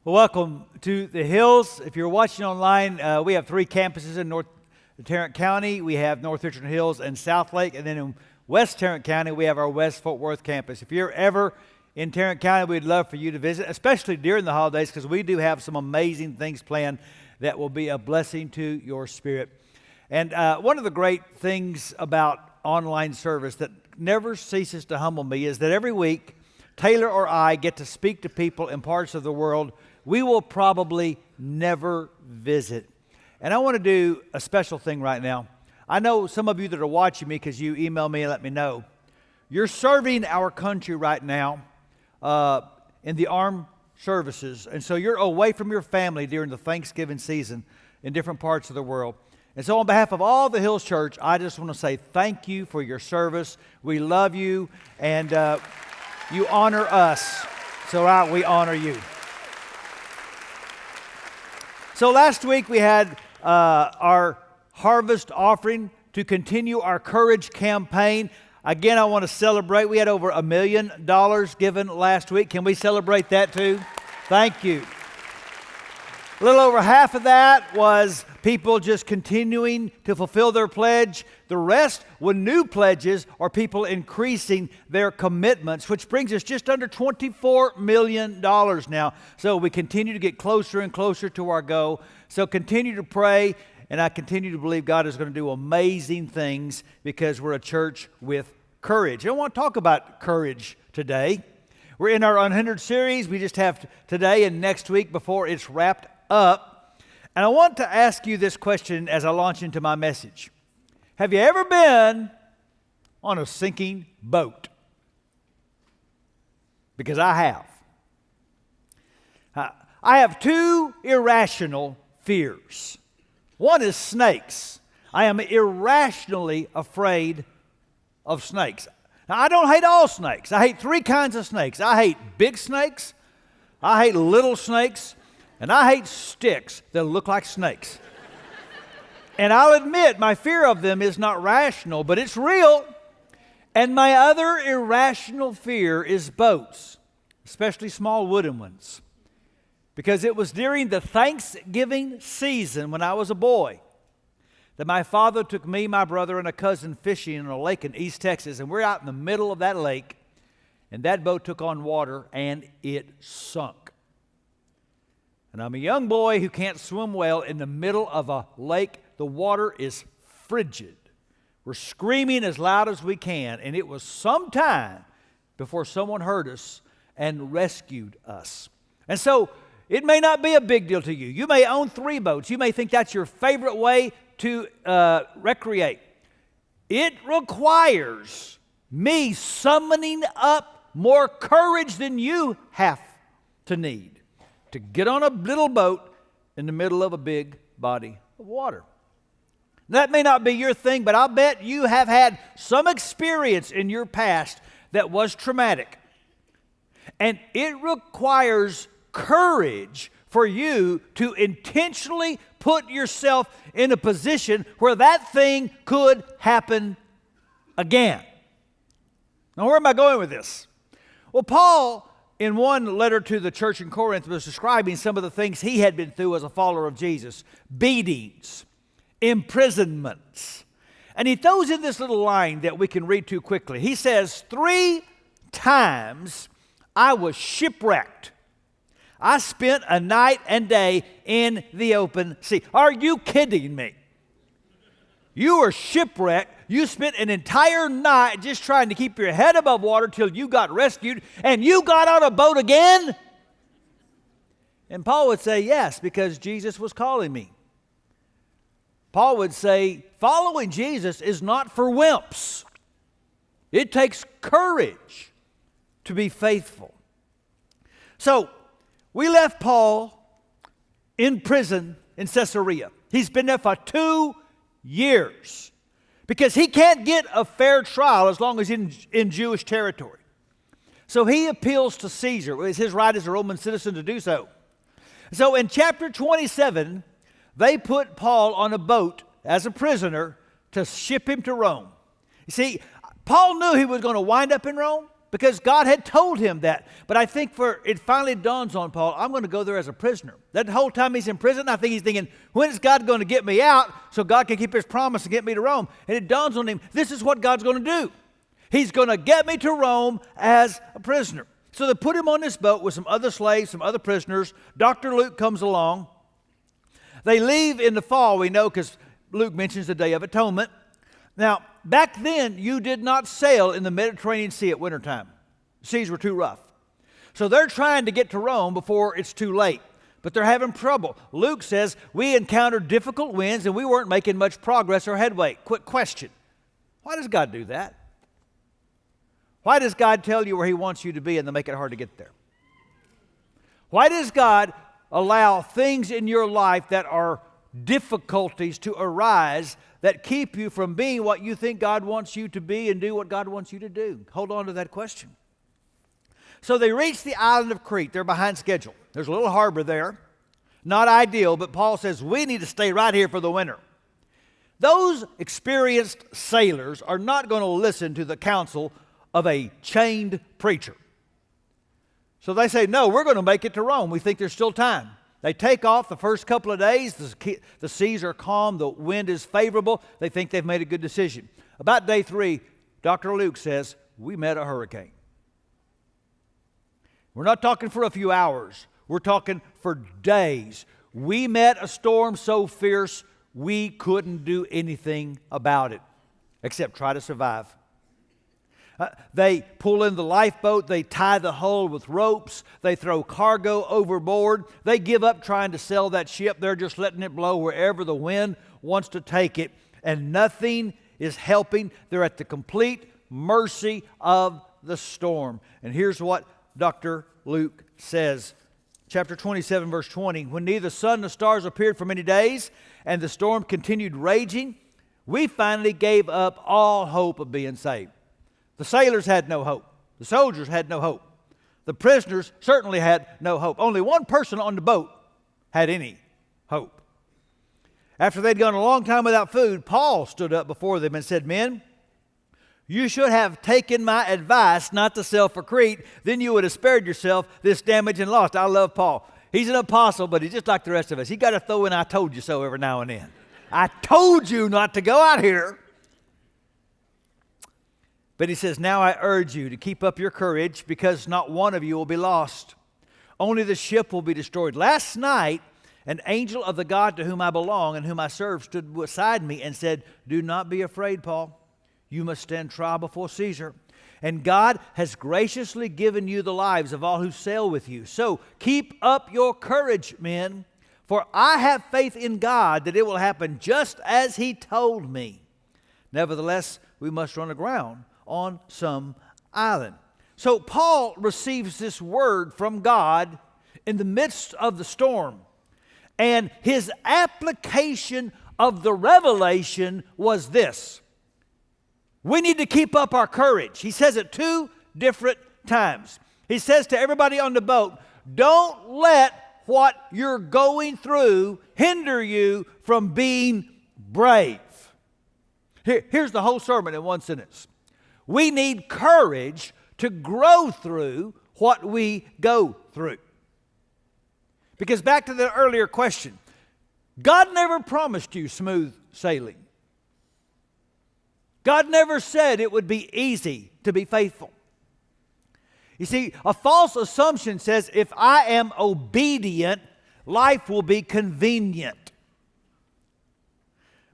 Welcome to the Hills. If you're watching online, we have three campuses in North Tarrant County. We have North Richland Hills and South Lake, and then in West Tarrant County, we have our West Fort Worth campus. If you're ever in Tarrant County, we'd love for you to visit, especially during the holidays, because we do have some amazing things planned that will be a blessing to your spirit. And one of the great things about online service that never ceases to humble me is that every week, Taylor or I get to speak to people in parts of the world we will probably never visit. And I want to do a special thing right now. I know some of you that are watching me, because you email me and let me know, you're serving our country right now in the armed services. And so you're away from your family during the Thanksgiving season in different parts of the world. And so on behalf of all the Hills Church, I just want to say thank you for your service. We love you, and you honor us, so we honor you. So last week we had our harvest offering to continue our Courage campaign. Again, I want to celebrate. We had over $1 million given last week. Can we celebrate that too? Thank you. A little over half of that was people just continuing to fulfill their pledge. The rest were new pledges or people increasing their commitments, which brings us just under $24 million now. So we continue to get closer and closer to our goal. So continue to pray, and I continue to believe God is going to do amazing things because we're a church with courage. I want to talk about courage today. We're in our Unhindered series. We just have today and next week before it's wrapped up. And I want to ask you this question as I launch into my message. Have you ever been on a sinking boat? Because I have. I have two irrational fears. One is snakes. I am irrationally afraid of snakes. Now, I don't hate all snakes. I hate three kinds of snakes. I hate big snakes, I hate little snakes, and I hate sticks that look like snakes. And I'll admit, my fear of them is not rational, but it's real. And my other irrational fear is boats, especially small wooden ones. Because it was during the Thanksgiving season when I was a boy that my father took me, my brother, and a cousin fishing in a lake in East Texas. And we're out in the middle of that lake, and that boat took on water, and it sunk. And I'm a young boy who can't swim well in the middle of a lake. The water is frigid. We're screaming as loud as we can, and it was some time before someone heard us and rescued us. And so it may not be a big deal to you. You may own 3 boats. You may think that's your favorite way to recreate. It requires me summoning up more courage than you have to need to get on a little boat in the middle of a big body of water. That may not be your thing, but I'll bet you have had some experience in your past that was traumatic. And it requires courage for you to intentionally put yourself in a position where that thing could happen again. Now, where am I going with this? Well, Paul, in one letter to the church in Corinth, was describing some of the things he had been through as a follower of Jesus. Beatings, imprisonments. And he throws in this little line that we can read too quickly. He says, 3 times I was shipwrecked. I spent a night and day in the open sea. Are you kidding me? You were shipwrecked. You spent an entire night just trying to keep your head above water till you got rescued, and you got on a boat again? And Paul would say, yes, because Jesus was calling me. Paul would say, following Jesus is not for wimps. It takes courage to be faithful. So, we left Paul in prison in Caesarea. He's been there for 2 years because he can't get a fair trial as long as he's in Jewish territory. So he appeals to Caesar. It's his right as a Roman citizen to do so. So in chapter 27, they put Paul on a boat as a prisoner to ship him to Rome. You see, Paul knew he was going to wind up in Rome. because God had told him that. But I think it finally dawns on Paul, I'm going to go there as a prisoner. That whole time he's in prison, I think he's thinking, when is God going to get me out so God can keep his promise and get me to Rome? And it dawns on him, this is what God's going to do. He's going to get me to Rome as a prisoner. So they put him on this boat with some other slaves, some other prisoners. Dr. Luke comes along. They leave in the fall, we know, because Luke mentions the Day of Atonement. Now, back then, you did not sail in the Mediterranean Sea at wintertime. The seas were too rough. So they're trying to get to Rome before it's too late. But they're having trouble. Luke says, we encountered difficult winds and we weren't making much progress or headway. Quick question. Why does God do that? Why does God tell you where he wants you to be and then make it hard to get there? Why does God allow things in your life that are difficulties to arise that keep you from being what you think God wants you to be and do what God wants you to do? Hold on to that question. So they reach the island of Crete. They're behind schedule. There's a little harbor there. Not ideal, but Paul says, we need to stay right here for the winter. Those experienced sailors are not going to listen to the counsel of a chained preacher. So they say, no, we're going to make it to Rome. We think there's still time. They take off the first couple of days. The seas are calm. The wind is favorable. They think they've made a good decision. About day 3, Dr. Luke says, we met a hurricane. We're not talking for a few hours. We're talking for days. We met a storm so fierce, we couldn't do anything about it except try to survive. They pull in the lifeboat. They tie the hull with ropes. They throw cargo overboard. They give up trying to sail that ship. They're just letting it blow wherever the wind wants to take it. And nothing is helping. They're at the complete mercy of the storm. And here's what Dr. Luke says. Chapter 27, verse 20. When neither the sun nor stars appeared for many days, and the storm continued raging, we finally gave up all hope of being saved. The sailors had no hope. The soldiers had no hope. The prisoners certainly had no hope. Only one person on the boat had any hope. After they'd gone a long time without food, Paul stood up before them and said, men, you should have taken my advice not to sail for Crete. Then you would have spared yourself this damage and loss. I love Paul. He's an apostle, but he's just like the rest of us. He got to throw in I told you so every now and then. I told you not to go out here. But he says, now I urge you to keep up your courage because not one of you will be lost. Only the ship will be destroyed. Last night, an angel of the God to whom I belong and whom I serve stood beside me and said, do not be afraid, Paul. You must stand trial before Caesar. And God has graciously given you the lives of all who sail with you. So keep up your courage, men, for I have faith in God that it will happen just as he told me. Nevertheless, we must run aground on some island. So Paul receives this word from God in the midst of the storm. And his application of the revelation was this. We need to keep up our courage. He says it 2 different times. He says to everybody on the boat, don't let what you're going through hinder you from being brave. Here's the whole sermon in one sentence. We need courage to grow through what we go through. Because back to the earlier question, God never promised you smooth sailing. God never said it would be easy to be faithful. You see, a false assumption says if I am obedient, life will be convenient.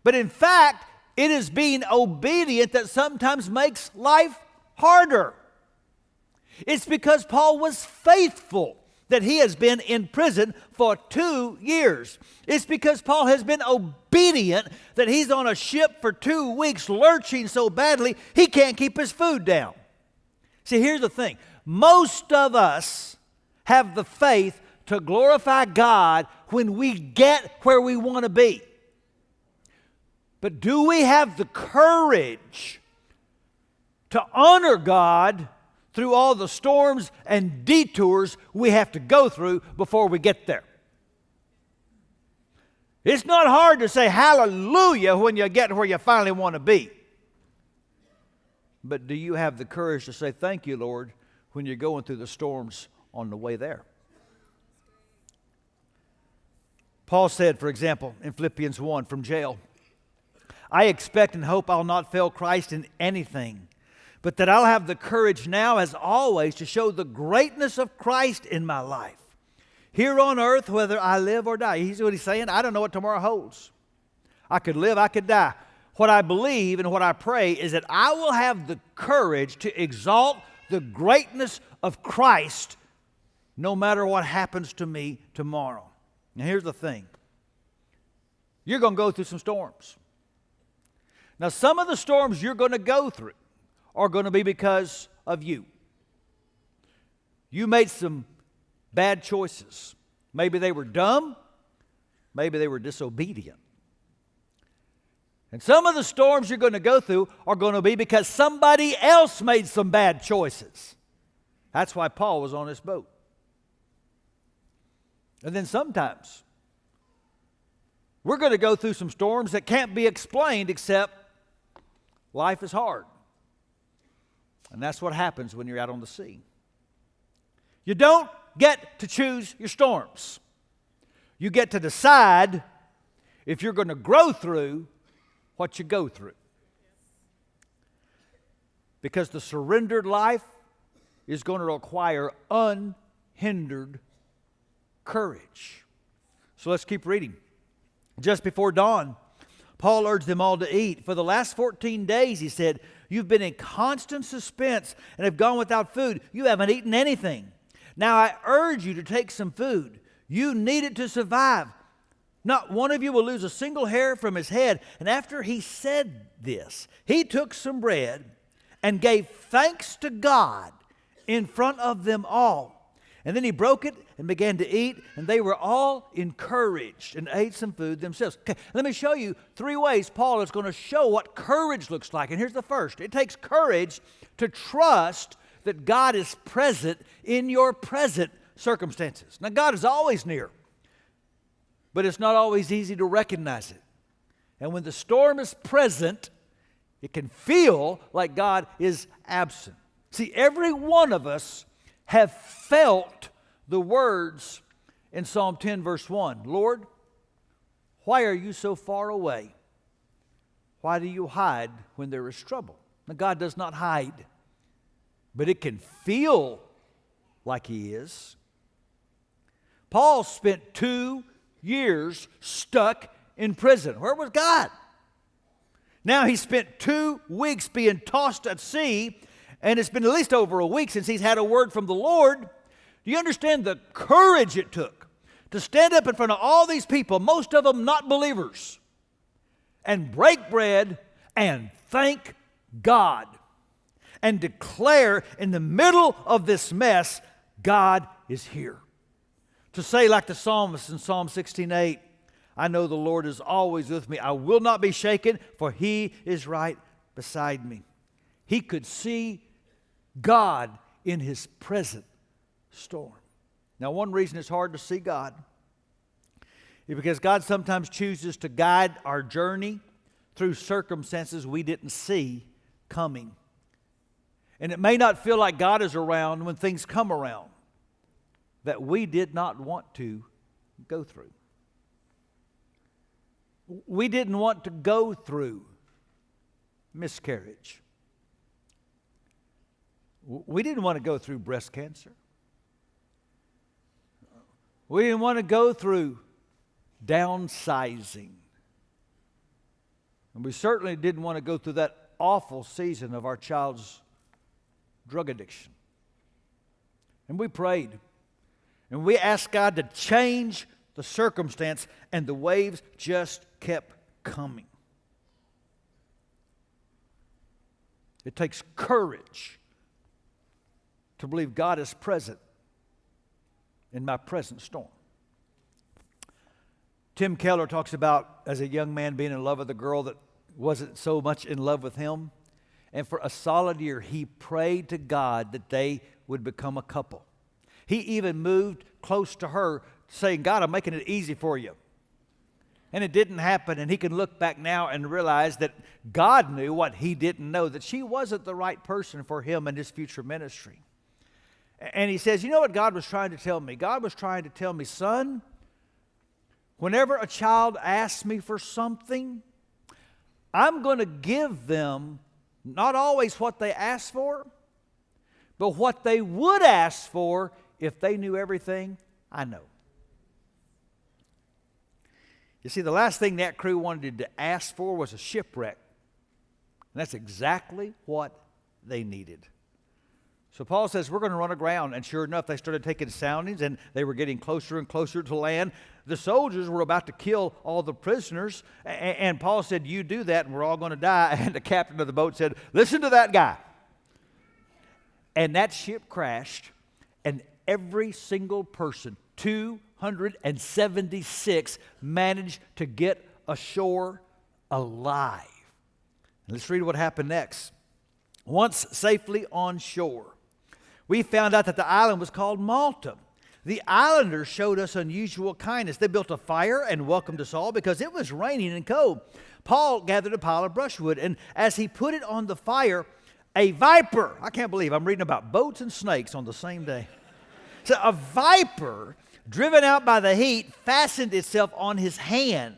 But in fact, it is being obedient that sometimes makes life harder. It's because Paul was faithful that he has been in prison for 2 years. It's because Paul has been obedient that he's on a ship for 2 weeks lurching so badly he can't keep his food down. See, here's the thing. Most of us have the faith to glorify God when we get where we want to be. But do we have the courage to honor God through all the storms and detours we have to go through before we get there? It's not hard to say hallelujah when you get where you finally want to be. But do you have the courage to say, thank you, Lord, when you're going through the storms on the way there? Paul said, for example, in Philippians 1 from jail, I expect and hope I'll not fail Christ in anything, but that I'll have the courage now, as always, to show the greatness of Christ in my life. Here on earth, whether I live or die. He's what he's saying. I don't know what tomorrow holds. I could live, I could die. What I believe and what I pray is that I will have the courage to exalt the greatness of Christ no matter what happens to me tomorrow. Now here's the thing. You're going to go through some storms. Now some of the storms you're going to go through are going to be because of you. You made some bad choices. Maybe they were dumb. Maybe they were disobedient. And some of the storms you're going to go through are going to be because somebody else made some bad choices. That's why Paul was on this boat. And then sometimes we're going to go through some storms that can't be explained except life is hard. And that's what happens when you're out on the sea. You don't get to choose your storms. You get to decide if you're going to grow through what you go through. Because the surrendered life is going to require unhindered courage. So let's keep reading. Just before dawn, Paul urged them all to eat. For the last 14 days, he said, you've been in constant suspense and have gone without food. You haven't eaten anything. Now I urge you to take some food. You need it to survive. Not one of you will lose a single hair from his head. And after he said this, he took some bread and gave thanks to God in front of them all. And then he broke it and began to eat, and they were all encouraged and ate some food themselves. Okay, let me show you 3 ways Paul is going to show what courage looks like. And here's the first. It takes courage to trust that God is present in your present circumstances. Now, God is always near, but it's not always easy to recognize it. And when the storm is present, it can feel like God is absent. See, every one of us have felt the words in Psalm 10, verse 1. Lord, why are you so far away? Why do you hide when there is trouble? Now, God does not hide, but it can feel like He is. Paul spent 2 years stuck in prison. Where was God? Now he spent 2 weeks being tossed at sea, and it's been at least over a week since he's had a word from the Lord. Do you understand the courage it took to stand up in front of all these people, most of them not believers, and break bread and thank God and declare in the middle of this mess, God is here. To say like the psalmist in Psalm 16:8, I know the Lord is always with me. I will not be shaken, for He is right beside me. He could see God in his present storm. Now, one reason it's hard to see God is because God sometimes chooses to guide our journey through circumstances we didn't see coming. And it may not feel like God is around when things come around that we did not want to go through. We didn't want to go through miscarriage. We didn't want to go through breast cancer. We didn't want to go through downsizing. And we certainly didn't want to go through that awful season of our child's drug addiction. And we prayed. And we asked God to change the circumstance, and the waves just kept coming. It takes courage to believe God is present in my present storm. Tim Keller talks about, as a young man, being in love with a girl that wasn't so much in love with him. And for a solid year, he prayed to God that they would become a couple. He even moved close to her, saying, God, I'm making it easy for you. And it didn't happen, and he can look back now and realize that God knew what he didn't know, that she wasn't the right person for him and his future ministry. And he says, you know what God was trying to tell me? God was trying to tell me, son, whenever a child asks me for something, I'm going to give them not always what they ask for, but what they would ask for if they knew everything I know. You see, the last thing that crew wanted to ask for was a shipwreck. And that's exactly what they needed. So Paul says, we're going to run aground. And sure enough, they started taking soundings, and they were getting closer and closer to land. The soldiers were about to kill all the prisoners. And Paul said, you do that, and we're all going to die. And the captain of the boat said, listen to that guy. And that ship crashed, and every single person, 276, managed to get ashore alive. Let's read what happened next. Once safely on shore, we found out that the island was called Malta. The islanders showed us unusual kindness. They built a fire and welcomed us all because it was raining and cold. Paul gathered a pile of brushwood, and as he put it on the fire, a viper, I can't believe I'm reading about boats and snakes on the same day. So a viper, driven out by the heat, fastened itself on his hand.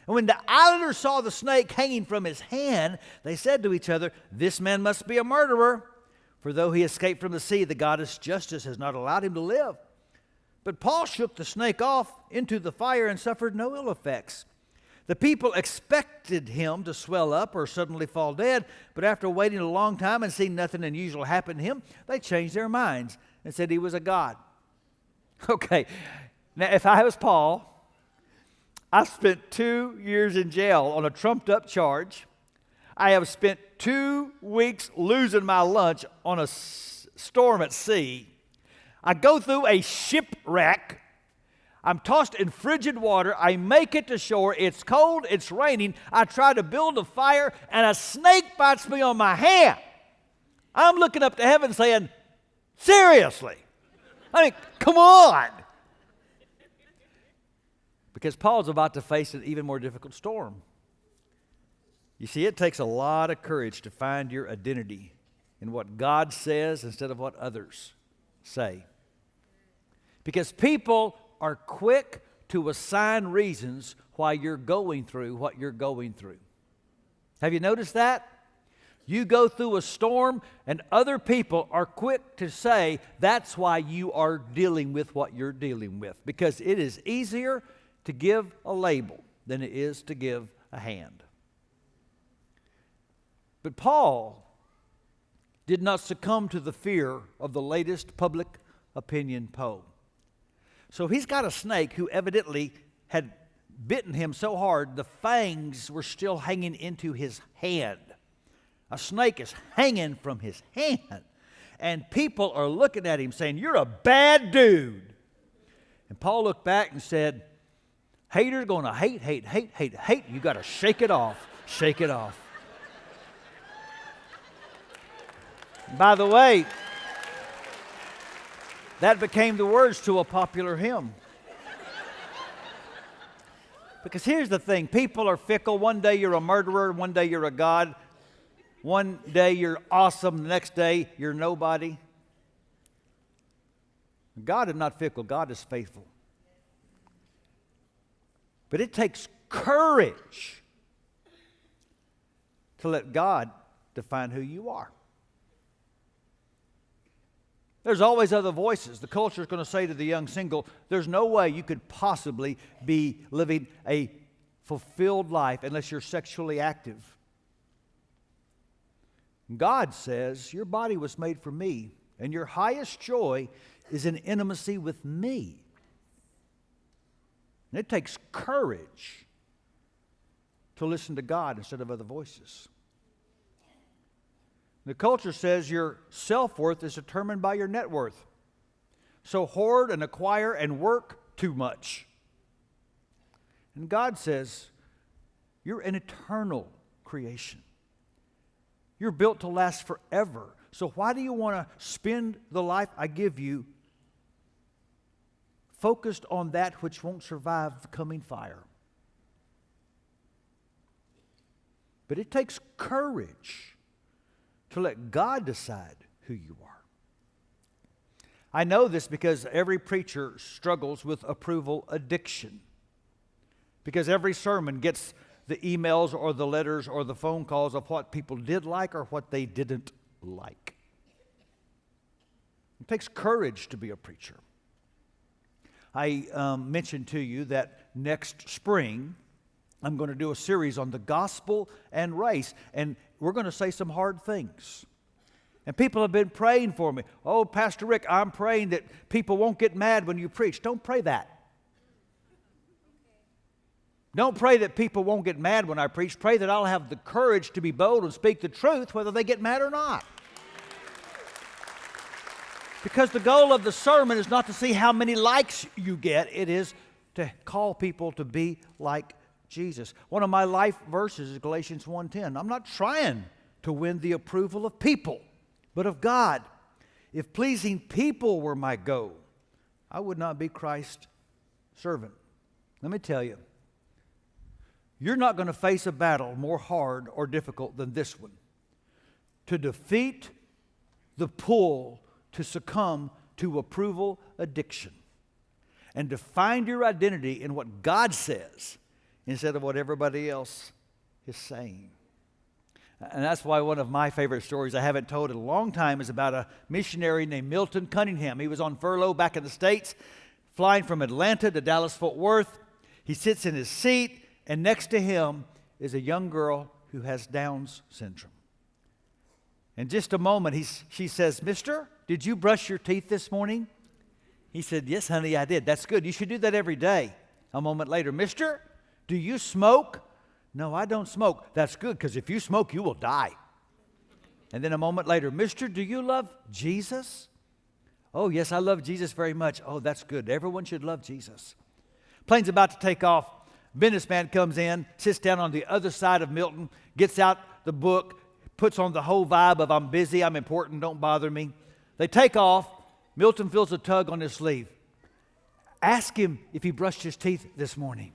And when the islanders saw the snake hanging from his hand, they said to each other, this man must be a murderer, for though he escaped from the sea, the goddess Justice has not allowed him to live. But Paul shook the snake off into the fire and suffered no ill effects. The people expected him to swell up or suddenly fall dead, but after waiting a long time and seeing nothing unusual happen to him, they changed their minds and said he was a god. Okay, now if I was Paul, I spent 2 years in jail on a trumped-up charge. I have spent 2 weeks losing my lunch on a storm at sea. I go through a shipwreck. I'm tossed in frigid water. I make it to shore. It's cold. It's raining. I try to build a fire, and a snake bites me on my hand. I'm looking up to heaven saying, seriously? I mean, come on. Because Paul's about to face an even more difficult storm. You see, it takes a lot of courage to find your identity in what God says instead of what others say. Because people are quick to assign reasons why you're going through what you're going through. Have you noticed that? You go through a storm, and other people are quick to say that's why you are dealing with what you're dealing with. Because it is easier to give a label than it is to give a hand. But Paul did not succumb to the fear of the latest public opinion poll. So he's got a snake who evidently had bitten him so hard the fangs were still hanging into his hand. A snake is hanging from his hand. And people are looking at him saying, you're a bad dude. And Paul looked back and said, haters going to hate, hate, hate, hate, hate. You got to shake it off. Shake it off. By the way, that became the words to a popular hymn. Because here's the thing. People are fickle. One day you're a murderer. One day you're a god. One day you're awesome. The next day you're nobody. God is not fickle. God is faithful. But it takes courage to let God define who you are. There's always other voices. The culture is going to say to the young single, there's no way you could possibly be living a fulfilled life unless you're sexually active. God says, your body was made for me, and your highest joy is in intimacy with me. And it takes courage to listen to God instead of other voices. The culture says your self-worth is determined by your net worth. So hoard and acquire and work too much. And God says you're an eternal creation. You're built to last forever. So why do you want to spend the life I give you focused on that which won't survive the coming fire? But it takes courage to let God decide who you are. I know this because every preacher struggles with approval addiction. Because every sermon gets the emails or the letters or the phone calls of what people did like or what they didn't like. It takes courage to be a preacher. I mentioned to you that next spring I'm going to do a series on the gospel and race, and we're going to say some hard things. And people have been praying for me. Oh, Pastor Rick, I'm praying that people won't get mad when you preach. Don't pray that. Don't pray that people won't get mad when I preach. Pray that I'll have the courage to be bold and speak the truth, whether they get mad or not. Because the goal of the sermon is not to see how many likes you get. It is to call people to be like Jesus. One of my life verses is Galatians 1:10. I'm not trying to win the approval of people, but of God. If pleasing people were my goal, I would not be Christ's servant. Let me tell you, you're not going to face a battle more hard or difficult than this one. To defeat the pull to succumb to approval addiction and to find your identity in what God says instead of what everybody else is saying. And that's why one of my favorite stories I haven't told in a long time is about a missionary named Milton Cunningham. He was on furlough back in the States, flying from Atlanta to Dallas-Fort Worth. He sits in his seat, and next to him is a young girl who has Down's syndrome. In just a moment, she says, "Mister, did you brush your teeth this morning?" He said, "Yes, honey, I did." "That's good. You should do that every day." A moment later, "Mister, do you smoke?" "No, I don't smoke." "That's good, because if you smoke, you will die." And then a moment later, "Mister, do you love Jesus?" "Oh, yes, I love Jesus very much." "Oh, that's good. Everyone should love Jesus." Plane's about to take off. Businessman comes in, sits down on the other side of Milton, gets out the book, puts on the whole vibe of "I'm busy, I'm important, don't bother me." They take off. Milton feels a tug on his sleeve. "Ask him if he brushed his teeth this morning."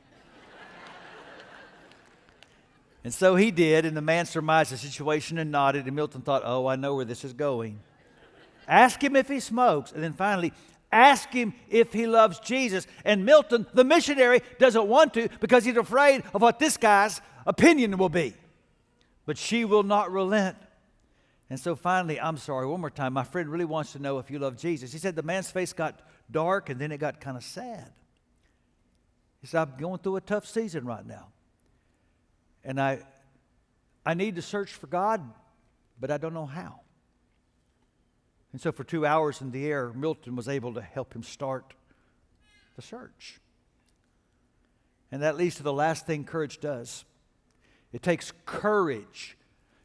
And so he did, and the man surmised the situation and nodded, and Milton thought, "Oh, I know where this is going." Ask him if he smokes, and then finally, ask him if he loves Jesus. And Milton, the missionary, doesn't want to because he's afraid of what this guy's opinion will be. But she will not relent. And so finally, "I'm sorry, one more time, my friend really wants to know if you love Jesus." He said the man's face got dark, and then it got kind of sad. He said, "I'm going through a tough season right now. And I need to search for God, but I don't know how." And so for 2 hours in the air, Milton was able to help him start the search. And that leads to the last thing courage does. It takes courage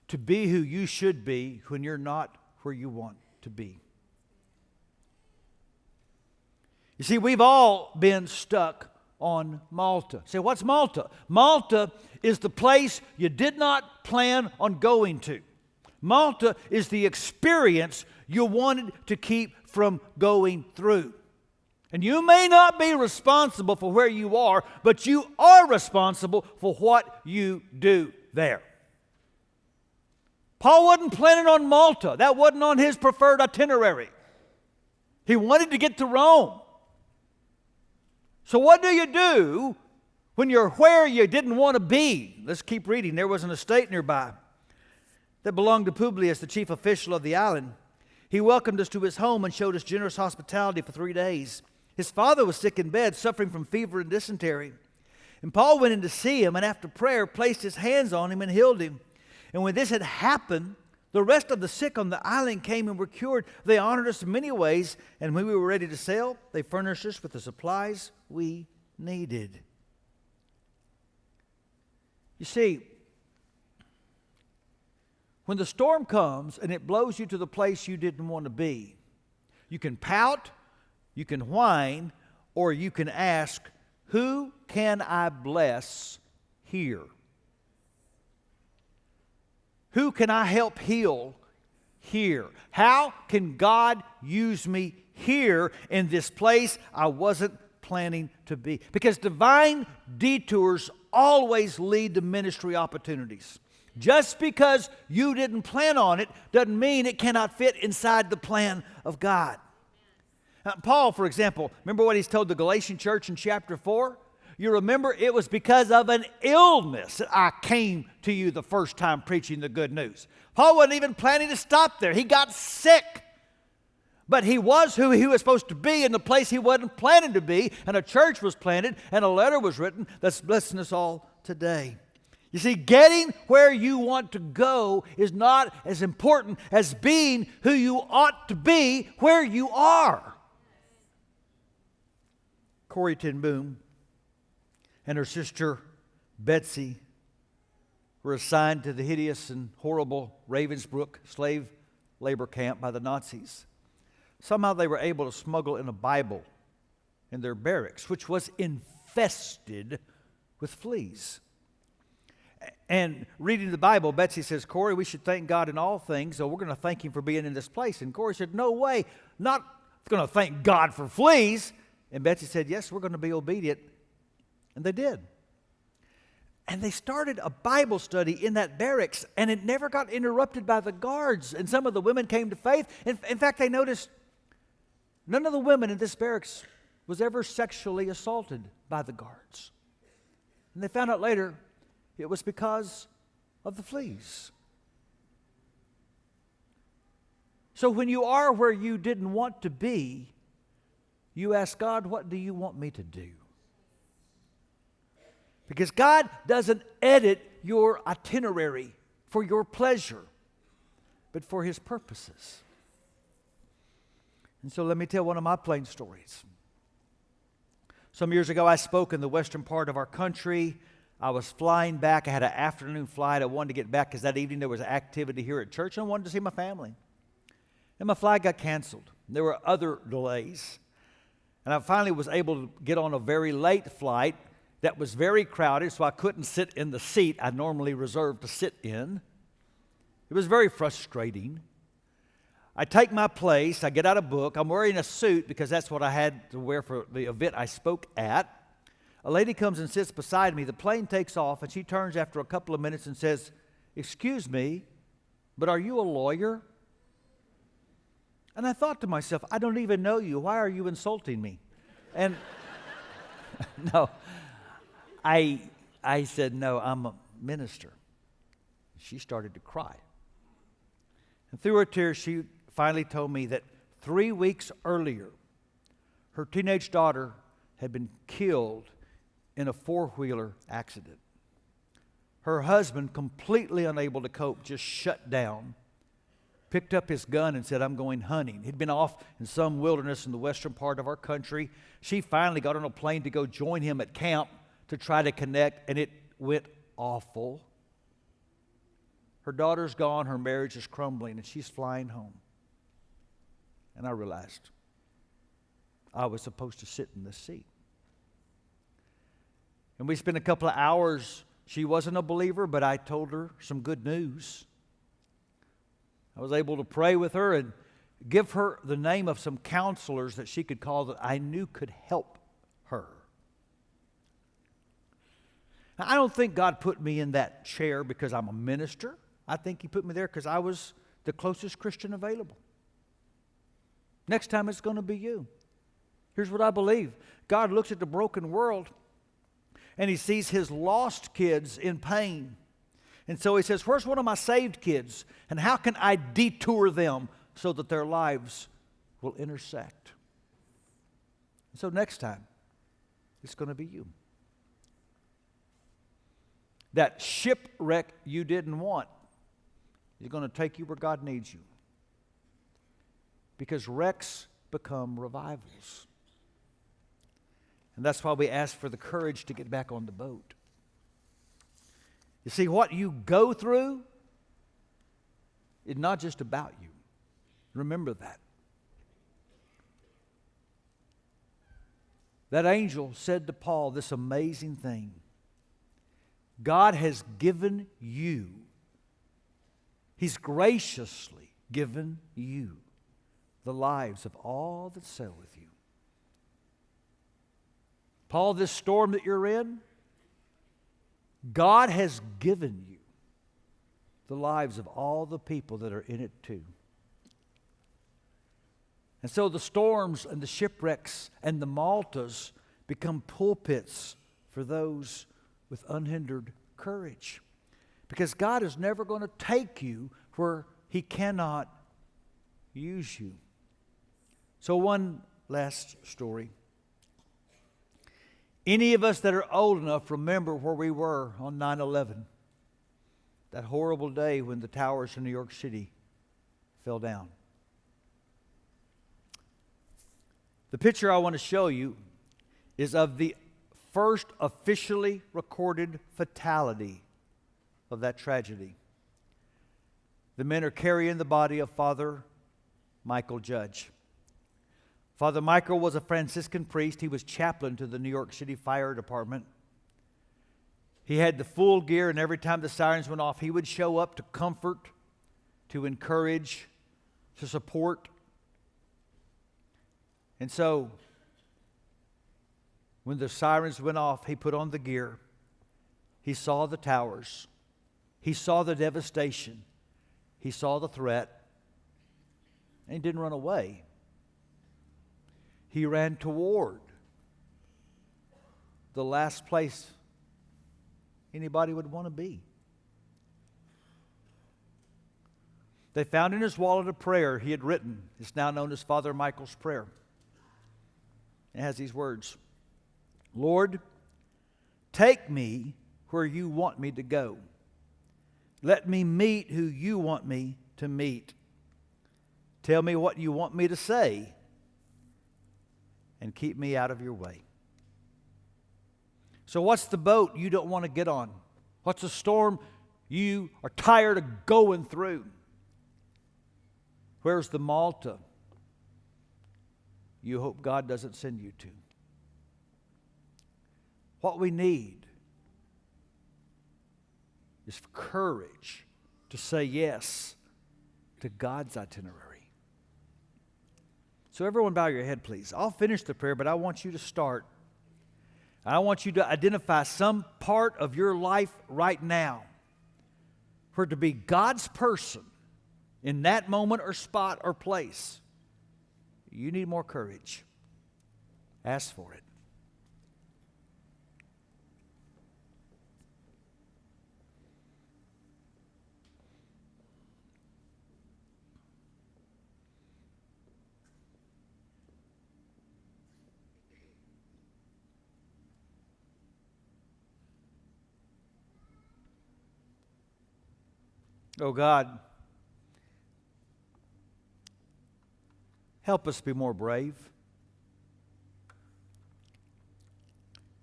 to be who you should be when you're not where you want to be. You see, we've all been stuck on Malta. Say, what's Malta? Malta is the place you did not plan on going to. Malta is the experience you wanted to keep from going through. And you may not be responsible for where you are, but you are responsible for what you do there. Paul wasn't planning on Malta. That wasn't on his preferred itinerary. He wanted to get to Rome. So what do you do when you're where you didn't want to be? Let's keep reading. There was an estate nearby that belonged to Publius, the chief official of the island. He welcomed us to his home and showed us generous hospitality for 3 days. His father was sick in bed, suffering from fever and dysentery. And Paul went in to see him, and after prayer placed his hands on him and healed him. And when this had happened, the rest of the sick on the island came and were cured. They honored us in many ways, and when we were ready to sail, they furnished us with the supplies we needed. You see, when the storm comes and it blows you to the place you didn't want to be, you can pout, you can whine, or you can ask, "Who can I bless here? Who can I help heal here? How can God use me here in this place I wasn't planning to be?" Because divine detours always lead to ministry opportunities. Just because you didn't plan on it doesn't mean it cannot fit inside the plan of God. Paul, for example, remember what he's told the Galatian church in chapter 4? You remember it was because of an illness that I came to you the first time preaching the good news. Paul wasn't even planning to stop there. He got sick. But he was who he was supposed to be in the place he wasn't planning to be, and a church was planted, and a letter was written that's blessing us all today. You see, getting where you want to go is not as important as being who you ought to be where you are. Corrie ten Boom and her sister Betsy were assigned to the hideous and horrible Ravensbrück slave labor camp by the Nazis. Somehow they were able to smuggle in a Bible in their barracks, which was infested with fleas. And reading the Bible, Betsy says, Corrie, we should thank God in all things, so we're going to thank Him for being in this place. And Corrie said, no way, not going to thank God for fleas. And Betsy said, yes, we're going to be obedient. And they did. And they started a Bible study in that barracks, and it never got interrupted by the guards. And some of the women came to faith. In fact, they noticed none of the women in this barracks was ever sexually assaulted by the guards. And they found out later it was because of the fleas. So when you are where you didn't want to be, you ask God, what do you want me to do? Because God doesn't edit your itinerary for your pleasure, but for His purposes. And so let me tell one of my plain stories. Some years ago, I spoke in the western part of our country. I was flying back. I had an afternoon flight. I wanted to get back because that evening there was activity here at church, and I wanted to see my family. And my flight got canceled. There were other delays. And I finally was able to get on a very late flight that was very crowded, so I couldn't sit in the seat I normally reserved to sit in. It was very frustrating. I take my place. I get out a book. I'm wearing a suit because that's what I had to wear for the event I spoke at. A lady comes and sits beside me. The plane takes off, and she turns after a couple of minutes and says, excuse me, but are you a lawyer? And I thought to myself, I don't even know you. Why are you insulting me? And no, I said, no, I'm a minister. She started to cry. And through her tears, she finally told me that 3 weeks earlier, her teenage daughter had been killed in a four-wheeler accident. Her husband, completely unable to cope, just shut down, picked up his gun and said, I'm going hunting. He'd been off in some wilderness in the western part of our country. She finally got on a plane to go join him at camp to try to connect, and it went awful. Her daughter's gone, her marriage is crumbling, and she's flying home. And I realized I was supposed to sit in this seat. And we spent a couple of hours. She wasn't a believer, but I told her some good news. I was able to pray with her and give her the name of some counselors that she could call that I knew could help her. Now, I don't think God put me in that chair because I'm a minister. I think He put me there because I was the closest Christian available. Next time it's going to be you. Here's what I believe. God looks at the broken world and He sees His lost kids in pain. And so He says, where's one of my saved kids? And how can I detour them so that their lives will intersect? And so next time, it's going to be you. That shipwreck you didn't want is going to take you where God needs you. Because wrecks become revivals. And that's why we ask for the courage to get back on the boat. You see, what you go through is not just about you. Remember that. That angel said to Paul this amazing thing. God has given you, He's graciously given you the lives of all that sail with you. Paul, this storm that you're in, God has given you the lives of all the people that are in it too. And so the storms and the shipwrecks and the Maltas become pulpits for those with unhindered courage. Because God is never going to take you where He cannot use you. So one last story. Any of us that are old enough remember where we were on 9/11. That horrible day when the towers in New York City fell down. The picture I want to show you is of the first officially recorded fatality of that tragedy. The men are carrying the body of Father Michael Judge. Father Michael was a Franciscan priest. He was chaplain to the New York City Fire Department. He had the full gear, and every time the sirens went off, he would show up to comfort, to encourage, to support. And so, when the sirens went off, he put on the gear. He saw the towers. He saw the devastation. He saw the threat. And he didn't run away. He ran toward the last place anybody would want to be. They found in his wallet a prayer he had written. It's now known as Father Michael's Prayer. It has these words: Lord, take me where you want me to go. Let me meet who you want me to meet. Tell me what you want me to say, and keep me out of your way. So what's the boat you don't want to get on? What's the storm you are tired of going through? Where's the Malta you hope God doesn't send you to? What we need is courage to say yes to God's itinerary. So everyone bow your head, please. I'll finish the prayer, but I want you to start. I want you to identify some part of your life right now for it to be God's person in that moment or spot or place. You need more courage. Ask for it. Oh God, help us be more brave.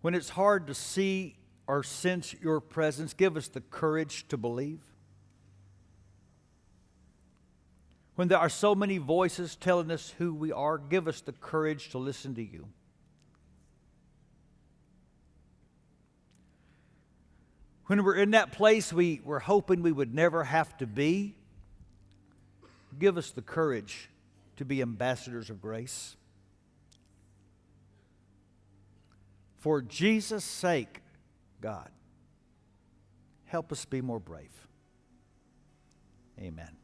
When it's hard to see or sense your presence, give us the courage to believe. When there are so many voices telling us who we are, give us the courage to listen to you. When we're in that place we were hoping we would never have to be, give us the courage to be ambassadors of grace. For Jesus' sake, God, help us be more brave. Amen.